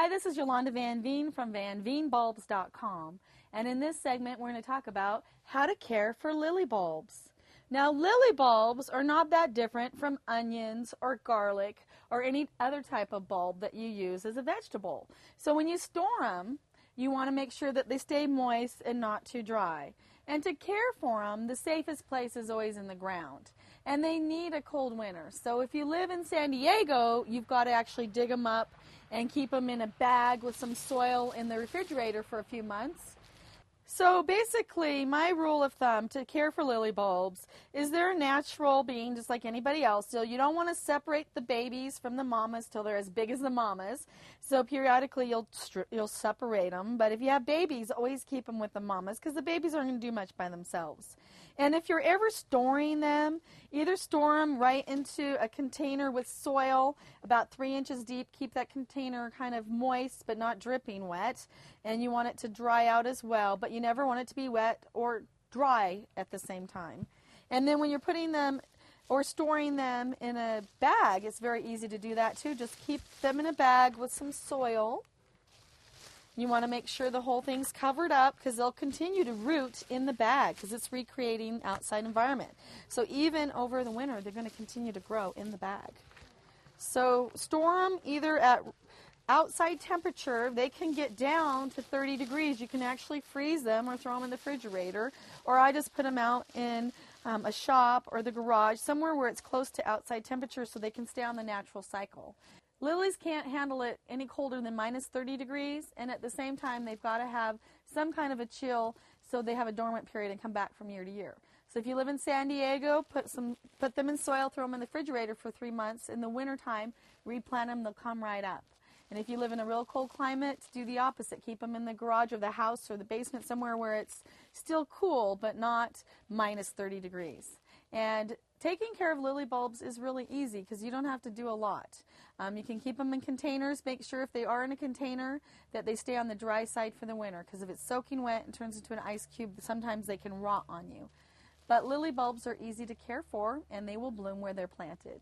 Hi, this is Yolanda Van Veen from vanveenbulbs.com, and in this segment we're going to talk about how to care for lily bulbs. Now, lily bulbs are not that different from onions or garlic or any other type of bulb that you use as a vegetable. So when you store them, you want to make sure that they stay moist and not too dry. And to care for them, the safest place is always in the ground. And they need a cold winter. So if you live in San Diego, you've got to actually dig them up and keep them in a bag with some soil in the refrigerator for a few months. So basically, my rule of thumb to care for lily bulbs is they're a natural being just like anybody else. So you don't want to separate the babies from the mamas till they're as big as the mamas. So periodically you'll separate them. But if you have babies, always keep them with the mamas because the babies aren't going to do much by themselves. And if you're ever storing them, either store them right into a container with soil about 3 inches deep. Keep that container kind of moist but not dripping wet. And you want it to dry out as well. But you never want it to be wet or dry at the same time. And then when you're putting them or storing them in a bag, it's very easy to do that too. Just keep them in a bag with some soil. You want to make sure the whole thing's covered up because they'll continue to root in the bag because it's recreating outside environment. So even over the winter, they're going to continue to grow in the bag. So store them either at outside temperature. They can get down to 30 degrees. You can actually freeze them or throw them in the refrigerator. Or I just put them out in a shop or the garage, somewhere where it's close to outside temperature so they can stay on the natural cycle. Lilies can't handle it any colder than minus 30 degrees, and at the same time they've got to have some kind of a chill so they have a dormant period and come back from year to year. So if you live in San Diego, put them in soil, throw them in the refrigerator for 3 months. In the wintertime, replant them, they'll come right up. And if you live in a real cold climate, do the opposite. Keep them in the garage or the house or the basement somewhere where it's still cool but not minus 30 degrees. And taking care of lily bulbs is really easy because you don't have to do a lot. You can keep them in containers. Make sure if they are in a container that they stay on the dry side for the winter because if it's soaking wet and turns into an ice cube, sometimes they can rot on you. But lily bulbs are easy to care for and they will bloom where they're planted.